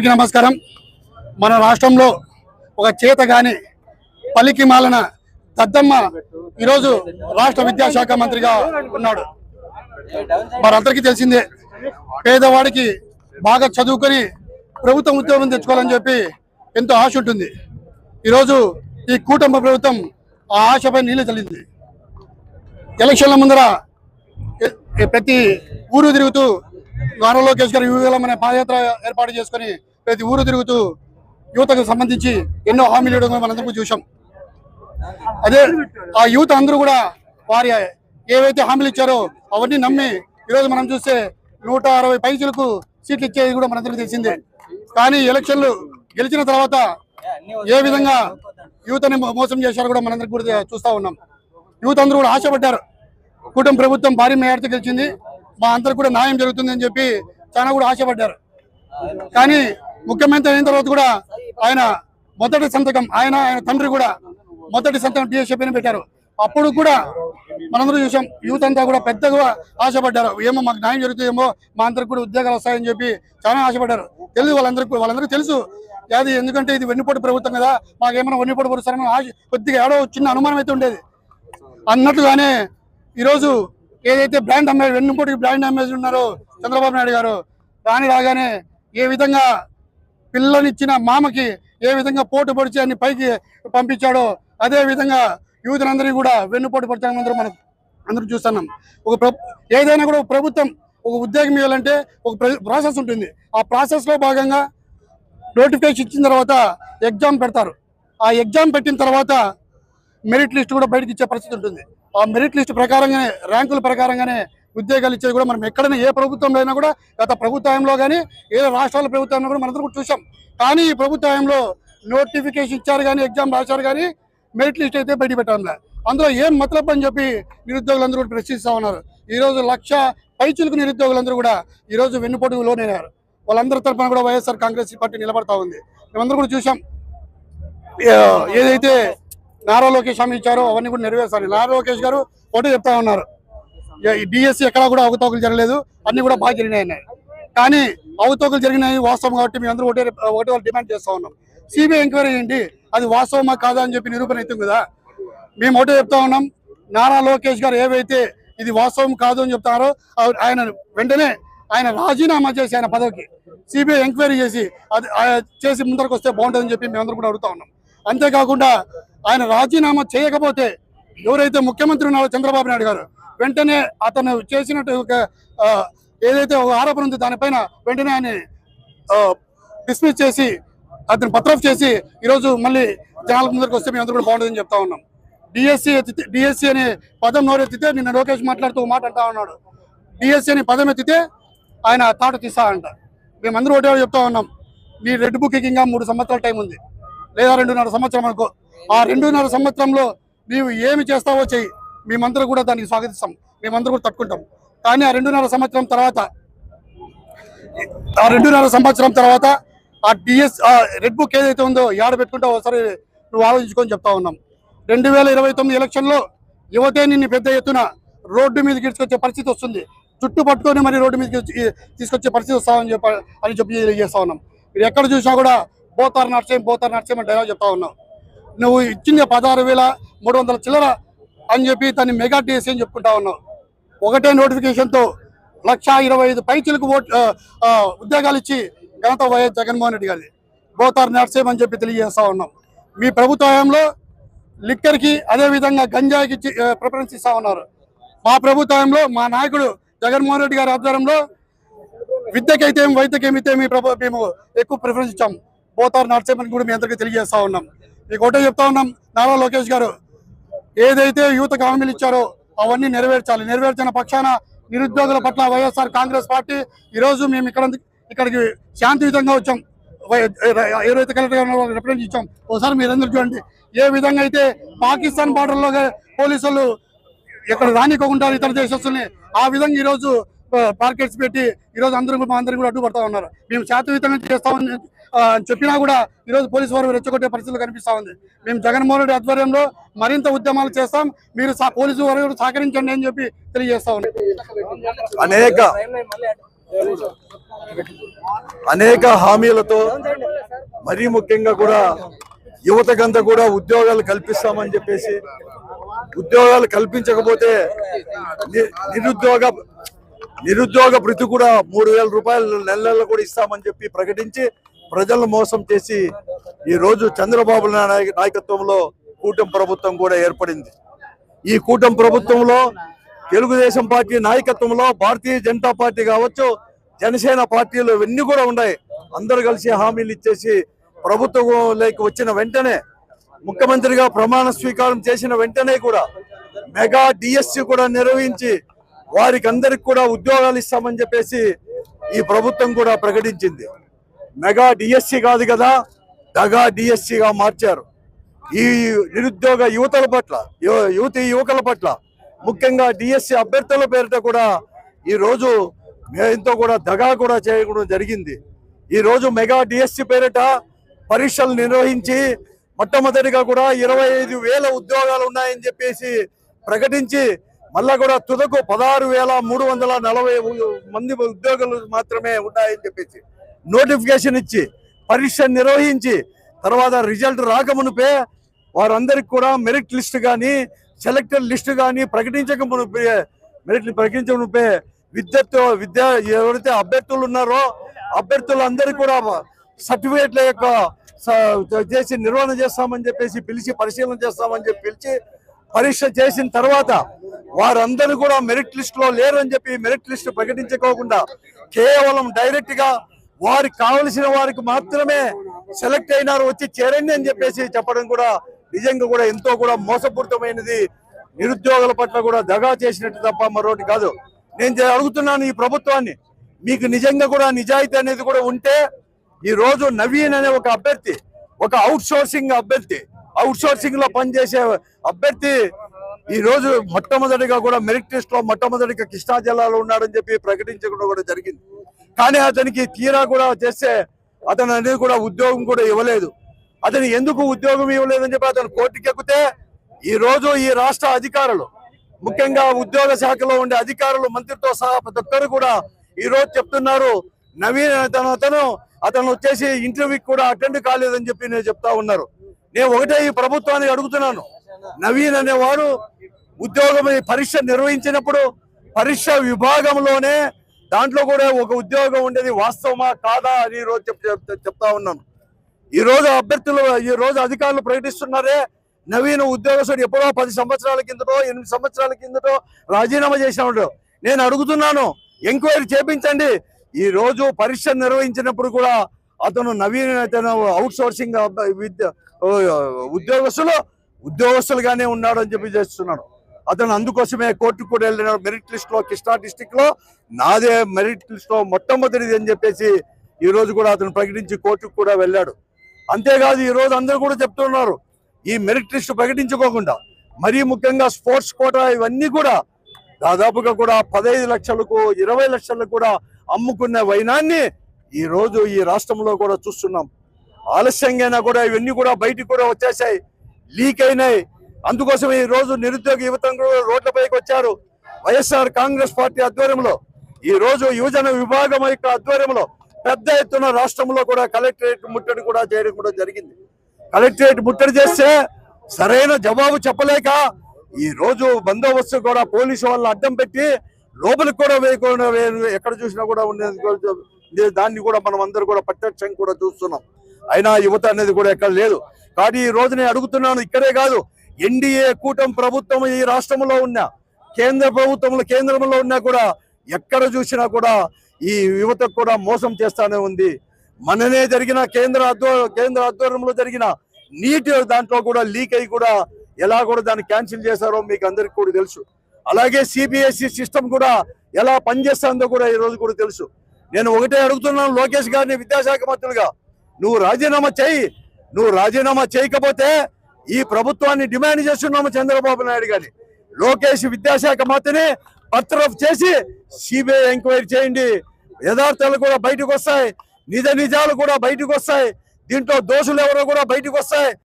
నమస్కారం. మన రాష్ట్రంలో ఒక చేతగాని పలికి మాలన దద్దమ్మ ఈరోజు రాష్ట్ర విద్యాశాఖ మంత్రిగా ఉన్నాడు. మనందరికీ తెలిసిందే, పేదవాడికి బాగా చదువుకొని ప్రభుత్వం ఉద్యోగం తెచ్చుకోవాలని చెప్పి ఎంతో ఆశ ఉంటుంది. ఈరోజు ఈ కూటమి ప్రభుత్వం ఆ ఆశపై నీళ్లు చల్లింది. ఎలక్షన్ల ముందర ప్రతి ఊరు తిరుగుతూ నారా లోకేష్ గారు యువగలం అనే పాదయాత్ర ఏర్పాటు చేసుకుని ప్రతి ఊరు తిరుగుతూ యువతకు సంబంధించి ఎన్నో హామీలు ఇవ్వడం మనందరూ చూసాం. అదే ఆ యువత అందరూ కూడా వారి ఏవైతే హామీలు ఇచ్చారో అవన్నీ నమ్మి ఈరోజు మనం చూస్తే 160 పైసలకు సీట్లు ఇచ్చేది కూడా మనందరికీ తెలిసిందే. కానీ ఎలక్షన్లు గెలిచిన తర్వాత ఏ విధంగా యువతని మోసం చేశారో కూడా మనందరికీ కూడా చూస్తూ ఉన్నాం. యువత అందరూ కూడా ఆశపడ్డారు, కూటమి ప్రభుత్వం భారీ మేయర్తో గెలిచింది, మా అందరికి కూడా న్యాయం జరుగుతుంది అని చెప్పి చాలా కూడా ఆశపడ్డారు. కానీ ముఖ్యమంత్రి అయిన తర్వాత కూడా ఆయన మొదటి సంతకం ఆయన తండ్రి కూడా మొదటి సంతకం టీఎస్ఏపీని పెట్టారు. అప్పుడు కూడా మనందరూ చూసాం, యూత్ అంతా కూడా పెద్దగా ఆశపడ్డారు, ఏమో మాకు న్యాయం జరుగుతుందేమో, మా అందరికి కూడా ఉద్యోగాలు వస్తాయని చెప్పి చాలా ఆశపడ్డారు. తెలుసు వాళ్ళందరికీ తెలుసు అది, ఎందుకంటే ఇది వెన్నుపోటు ప్రభుత్వం కదా, మాకేమైనా వెన్నుపోటు పరుస్తారని ఆశ కొద్దిగా ఏడో చిన్న అనుమానం అయితే ఉండేది. అన్నట్లుగానే ఈరోజు ఏదైతే బ్రాండ్ అంబాసిడర్ వెన్నుపోటుకి బ్రాండ్ అంబాసిడర్ ఉన్నారో చంద్రబాబు నాయుడు గారు రాగానే ఏ విధంగా పిల్లనిచ్చిన మామకి ఏ విధంగా పోటు పొడిచి అన్ని పైకి పంపించాడో అదే విధంగా యూతులందరినీ కూడా వెన్నుపోటు పడతామని మనం అందరూ చూస్తున్నాం. ఏదైనా కూడా ప్రభుత్వం ఒక ఉద్యోగం ఇవ్వాలంటే ఒక ప్రాసెస్ ఉంటుంది. ఆ ప్రాసెస్లో భాగంగా నోటిఫికేషన్ ఇచ్చిన తర్వాత ఎగ్జామ్ పెడతారు. ఆ ఎగ్జామ్ పెట్టిన తర్వాత మెరిట్ లిస్ట్ కూడా బయటకు ఇచ్చే పరిస్థితి ఉంటుంది. ఆ మెరిట్ లిస్ట్ ప్రకారంగానే ర్యాంకుల ప్రకారంగానే ఉద్యోగాలు ఇచ్చేది కూడా మనం ఎక్కడైనా ఏ ప్రభుత్వంలో అయినా కూడా గత ప్రభుత్వంలో కానీ ఏ రాష్ట్రాల ప్రభుత్వంలో కూడా మనందరూ కూడా చూసాం. కానీ ఈ ప్రభుత్వంలో నోటిఫికేషన్ ఇచ్చారు కానీ ఎగ్జామ్ రాశారు కానీ మెరిట్ లిస్ట్ అయితే బయట పెట్టాలి. అందులో ఏం మతలబ్ అని చెప్పి నిరుద్యోగులందరూ కూడా ప్రశ్నిస్తూ ఉన్నారు. ఈరోజు 1,00,000 పైచులకు నిరుద్యోగులందరూ కూడా ఈరోజు వెన్నుపోటుకు లోనయ్యారు. వాళ్ళందరి తరఫున కూడా వైఎస్ఆర్ కాంగ్రెస్ పార్టీ నిలబడతా ఉంది. మేమందరూ కూడా చూసాం, ఏదైతే నారా లోకేష్ హామీ ఇచ్చారో అవన్నీ కూడా నెరవేర్చాలి. నారా లోకేష్ గారు ఒకటే చెప్తా ఉన్నారు, డిఎస్సి ఎక్కడా కూడా అవకతవకలు జరగలేదు, అన్ని కూడా బాగా జరిగినాయి. కానీ అవకతవకలు జరిగినాయి వాస్తవం కాబట్టి మేము అందరూ ఒకటే వాళ్ళు డిమాండ్ చేస్తూ ఉన్నాం. సిబిఐ ఎంక్వైరీ చేయండి, అది వాస్తవమా కాదా అని చెప్పి నిరూపణ అవుతుంది కదా. మేము ఒకటే చెప్తా ఉన్నాం, నారా లోకేష్ గారు ఏవైతే ఇది వాస్తవం కాదు అని చెప్తారో ఆయన వెంటనే ఆయన రాజీనామా చేసి ఆయన పదవికి సిబిఐ ఎంక్వైరీ చేసి ముందరకు వస్తే బాగుంటుందని చెప్పి మేమందరూ కూడా అడుగుతా ఉన్నాం. అంతేకాకుండా ఆయన రాజీనామా చేయకపోతే ఎవరైతే ముఖ్యమంత్రి ఉన్నారో చంద్రబాబు నాయుడు గారు వెంటనే అతను చేసినట్టు ఏదైతే ఒక ఆరోపణ ఉంది దానిపైన వెంటనే ఆయన డిస్మిస్ చేసి అతను పత్రఫ్ చేసి ఈరోజు మళ్ళీ జనాల ముందరికి వస్తే మేము అందరూ కూడా బాగుంటుందని చెప్తా ఉన్నాం. డిఎస్సి అనే పదం నోరెత్తితే నిన్న లోకేష్ మాట్లాడుతూ మాట అంటా ఉన్నాడు, డిఎస్సి అనే పదం ఎత్తితే ఆయన తాట తీస్తా అంట. మేమందరూ ఒకటే చెప్తా ఉన్నాం, నీ రెడ్ బుక్కి ఇంకా 3 సంవత్సరాల టైం ఉంది, లేదా 2.5 సంవత్సరం అనుకో. ఆ 2.5 సంవత్సరంలో నీవు ఏమి చేస్తావో చెయ్యి, మేమందరూ కూడా దానికి స్వాగతిస్తాం, మేమందరూ కూడా తట్టుకుంటాం. కానీ ఆ 2.5 సంవత్సరం తర్వాత ఆ రెడ్ బుక్ ఏదైతే ఉందో ఏడ పెట్టుకుంటావో ఒకసారి నువ్వు ఆలోచించుకొని చెప్తా ఉన్నాం. 2029 ఎలక్షన్లో యువతే నిన్ను పెద్ద ఎత్తున రోడ్డు మీదకి తీసుకొచ్చే పరిస్థితి వస్తుంది, చుట్టు పట్టుకొని మరి రోడ్డు మీదకి తీసుకొచ్చే పరిస్థితి వస్తామని చెప్పి చేస్తా ఉన్నాం. మీరు ఎక్కడ చూసినా కూడా పోతారు నడిచేయం అని డైలాగ్ చెప్తా ఉన్నాం. నువ్వు ఇచ్చింది 16,300 చిల్లర అని చెప్పి దాన్ని మెగా డిఎస్సి అని చెప్పుకుంటా ఉన్నావు. ఒకటే నోటిఫికేషన్తో 1,25,000 పైచులకు ఉద్యోగాలు ఇచ్చి ఘనత వైఎస్ జగన్మోహన్ రెడ్డి గారిది. పోతారు నడిచేయమని చెప్పి తెలియజేస్తా ఉన్నాం. మీ ప్రభుత్వంలో లిక్కర్కి అదేవిధంగా గంజాయికి ప్రిఫరెన్స్ ఇస్తా ఉన్నారు. మా ప్రభుత్వంలో మా నాయకుడు జగన్మోహన్ రెడ్డి గారి ఆధ్వర్యంలో విద్యకైతే వైద్యకేమైతే మేము ఎక్కువ ప్రిఫరెన్స్ ఇచ్చాం. పోతారు నడిచేయమని కూడా మీ అందరికీ తెలియజేస్తా ఉన్నాం. మీకు ఒకటే చెప్తా ఉన్నాం, నారా లోకేష్ గారు ఏదైతే యువతకు హామీలు ఇచ్చారో అవన్నీ నెరవేర్చాలి. నెరవేర్చిన పక్షాన నిరుద్యోగుల పట్ల వైఎస్ఆర్ కాంగ్రెస్ పార్టీ ఈరోజు మేము ఇక్కడికి శాంతియుతంగా వచ్చాం. ఎవరైతే కలెక్టర్ గారు రిప్రజెంట్ ఇచ్చాం. ఒకసారి మీరందరూ చూడండి, ఏ విధంగా అయితే పాకిస్తాన్ బార్డర్లో పోలీసులు ఇక్కడ రానికోకుండా ఇతర దేశస్తుల్ని ఆ విధంగా ఈరోజు మార్కెట్స్ పెట్టి ఈరోజు మా అందరూ కూడా అడ్డుపడతా ఉన్నారు. మేము శాంతియుతంగా చేస్తామని చెప్పినా కూడా ఈరోజు పోలీసు వారు రెచ్చగొట్టే పరిస్థితులు కనిపిస్తా ఉంది. మేము జగన్మోహన్ రెడ్డి ఆధ్వర్యంలో మరింత ఉద్యమాలు చేస్తాం, మీరు పోలీసు వారు సహకరించండి అని చెప్పి తెలియజేస్తా ఉన్నాం. అనేక హామీలతో మరీ ముఖ్యంగా కూడా యువతకంతా కూడా ఉద్యోగాలు కల్పిస్తామని చెప్పేసి, ఉద్యోగాలు కల్పించకపోతే నిరుద్యోగ భృతి కూడా 3,000 రూపాయలు నెల కూడా ఇస్తామని చెప్పి ప్రకటించి ప్రజలను మోసం చేసి ఈ రోజు చంద్రబాబు నాయకత్వంలో కూటమి ప్రభుత్వం కూడా ఏర్పడింది. ఈ కూటమి ప్రభుత్వంలో తెలుగుదేశం పార్టీ నాయకత్వంలో భారతీయ జనతా పార్టీ కావచ్చు, జనసేన పార్టీలు ఇవన్నీ కూడా ఉన్నాయి. అందరూ కలిసి హామీలు ఇచ్చేసి ప్రభుత్వంలోకి వచ్చిన వెంటనే, ముఖ్యమంత్రిగా ప్రమాణ స్వీకారం చేసిన వెంటనే కూడా మెగా డిఎస్సి కూడా నిర్వహించి వారికి అందరికి కూడా ఉద్యోగాలు ఇస్తామని చెప్పేసి ఈ ప్రభుత్వం కూడా ప్రకటించింది. మెగా డిఎస్సి కాదు కదా, దగా డిఎస్సిగా మార్చారు. ఈ నిరుద్యోగ యువకుల పట్ల ముఖ్యంగా డిఎస్సి అభ్యర్థుల పేరిట కూడా ఈ రోజు ఎంతో కూడా దగా కూడా చేయడం జరిగింది. ఈ రోజు మెగా డిఎస్సి పేరిట పరీక్షలు నిర్వహించి మొట్టమొదటిగా కూడా 25,000 ఉద్యోగాలు ఉన్నాయని చెప్పేసి ప్రకటించి మళ్ళా కూడా తుదకు 16,340 మంది ఉద్యోగులు మాత్రమే ఉన్నాయని చెప్పేసి నోటిఫికేషన్ ఇచ్చి పరీక్ష నిర్వహించి తర్వాత రిజల్ట్ రాకమునిపే వారందరికి కూడా మెరిట్ లిస్ట్ కానీ సెలెక్టెడ్ లిస్ట్ కానీ ప్రకటించక మునిపే ఎవరైతే అభ్యర్థులు ఉన్నారో అభ్యర్థులందరికీ కూడా సర్టిఫికేట్ల యొక్క చేసి నిర్వహణ చేస్తామని చెప్పేసి పిలిచి పరిశీలన చేస్తామని చెప్పి పిలిచి పరీక్ష చేసిన తర్వాత వారందరూ కూడా మెరిట్ లిస్ట్ లో లేరని చెప్పి మెరిట్ లిస్ట్ ప్రకటించుకోకుండా కేవలం డైరెక్ట్ గా వారికి కావలసిన వారికి మాత్రమే సెలెక్ట్ అయినారు, వచ్చి చేరండి అని చెప్పేసి చెప్పడం కూడా నిజంగా కూడా ఎంతో కూడా మోసపూరితమైనది. నిరుద్యోగుల పట్ల కూడా దగా చేసినట్టు తప్ప మరొకటి కాదు. నేను అడుగుతున్నాను ఈ ప్రభుత్వాన్ని, మీకు నిజంగా కూడా నిజాయితీ అనేది కూడా ఉంటే ఈ రోజు నవీన్ అనే ఒక అభ్యర్థి, ఒక అవుట్ సోర్సింగ్ లో పనిచేసే అభ్యర్థి ఈ రోజు మొట్టమొదటిగా కూడా మెరిట్ లిస్ట్ లో మొట్టమొదటిగా కృష్ణా జిల్లాలో ఉన్నాడని చెప్పి ప్రకటించడం కూడా జరిగింది. కానీ అతనికి తీరా కూడా చేస్తే అతను అనేది కూడా ఉద్యోగం కూడా ఇవ్వలేదు. అతను ఎందుకు ఉద్యోగం ఇవ్వలేదని చెప్పి అతను కోర్టుకి ఎక్కితే ఈ రోజు ఈ రాష్ట్ర అధికారులు, ముఖ్యంగా ఉద్యోగ శాఖలో ఉండే అధికారులు, మంత్రితో సహా ప్రతి ఒక్కరు కూడా ఈ రోజు చెప్తున్నారు నవీన్ అతను వచ్చేసి ఇంటర్వ్యూకి కూడా అటెండ్ కాలేదని చెప్పి నేను చెప్తా ఉన్నారు. నేను ఒకటే ఈ ప్రభుత్వాన్ని అడుగుతున్నాను, నవీన్ అనేవాడు ఉద్యోగం పరీక్ష నిర్వహించినప్పుడు పరీక్ష విభాగంలోనే దాంట్లో కూడా ఒక ఉద్యోగం ఉండేది వాస్తవమా కాదా అని ఈ రోజు చెప్తా ఉన్నాను. ఈ రోజు అధికారులు ప్రకటిస్తున్నారే నవీన్ ఉద్యోగస్తుడు ఎప్పుడో 10 సంవత్సరాల కిందటో 8 సంవత్సరాల కిందటో రాజీనామా చేసినాడు. నేను అడుగుతున్నాను, ఎంక్వైరీ చేపించండి. ఈ రోజు పరీక్ష నిర్వహించినప్పుడు కూడా అతను నవీన్ అవుట్ సోర్సింగ్ ఉద్యోగస్తులుగానే ఉన్నాడు అని చెప్పి చేస్తున్నాడు. అతను అందుకోసమే కోర్టుకు కూడా వెళ్ళినాడు. మెరిట్ లిస్ట్ లో కృష్ణా డిస్టిక్ లో నాదే మెరిట్ లిస్ట్ లో మొట్టమొదటిది అని చెప్పేసి ఈ రోజు కూడా అతను ప్రకటించి కోర్టుకు కూడా వెళ్ళాడు. అంతేకాదు ఈ రోజు అందరూ కూడా చెప్తున్నారు ఈ మెరిట్ లిస్ట్ ప్రకటించుకోకుండా మరీ ముఖ్యంగా స్పోర్ట్స్ కోటా ఇవన్నీ కూడా దాదాపుగా కూడా 15 లక్షలకు 20 లక్షలకు కూడా అమ్ముకున్న వైనాన్ని ఈ రోజు ఈ రాష్ట్రంలో కూడా చూస్తున్నాం. ఆలస్యంగా కూడా ఇవన్నీ కూడా బయటికి కూడా వచ్చేసాయి, లీక్ అయినాయి. అందుకోసం ఈ రోజు నిరుద్యోగ యువత రోడ్లపైకి వచ్చారు. వైఎస్ఆర్ కాంగ్రెస్ పార్టీ ఆధ్వర్యంలో ఈ రోజు యువజన విభాగం యొక్క ఆధ్వర్యంలో పెద్ద ఎత్తున రాష్ట్రంలో కూడా కలెక్టరేట్ ముట్టడి కూడా చేయడం కూడా జరిగింది. కలెక్టరేట్ ముట్టడి చేస్తే సరైన జవాబు చెప్పలేక ఈ రోజు బందోబస్తు కూడా పోలీసు వాళ్ళు అడ్డం పెట్టి లోపలికి కూడా వేయకుండా ఎక్కడ చూసినా కూడా ఉండేది. దాన్ని కూడా మనం అందరూ కూడా ప్రత్యక్షంగా కూడా చూస్తున్నాం. అయినా యువత అనేది కూడా ఎక్కడ లేదు. కానీ ఈ రోజు నేను అడుగుతున్నాను, ఇక్కడే కాదు ఎన్డీఏ కూటమి ప్రభుత్వం ఈ రాష్ట్రంలో ఉన్న కేంద్రంలో ఉన్నా కూడా ఎక్కడ చూసినా కూడా ఈ యువతకు కూడా మోసం చేస్తానే ఉంది. మననే జరిగిన కేంద్ర ఆధ్వర్యంలో జరిగిన నీట్ దాంట్లో కూడా లీక్ అయ్యి కూడా ఎలా కూడా దాన్ని క్యాన్సిల్ చేశారో మీకు అందరికి కూడా తెలుసు. అలాగే సిబిఎస్ఈ సిస్టమ్ కూడా ఎలా పనిచేస్తుందో కూడా ఈ రోజు కూడా తెలుసు. నేను ఒకటే అడుగుతున్నాను లోకేష్ గారిని, విద్యాశాఖ మంత్రులుగా నువ్వు రాజీనామా చేయకపోతే ఈ ప్రభుత్వాన్ని డిమాండ్ చేస్తున్నాము చంద్రబాబు నాయుడు గారిని. లోకేష్ విద్యాశాఖ మంత్రిని బర్తరఫ్ చేసి సిబిఐ ఎంక్వైరీ చేయండి. యథార్థాలు కూడా బయటకు వస్తాయి, నిజాలు కూడా బయటకు వస్తాయి, దీంట్లో దోషులు ఎవరో కూడా బయటకు వస్తాయి.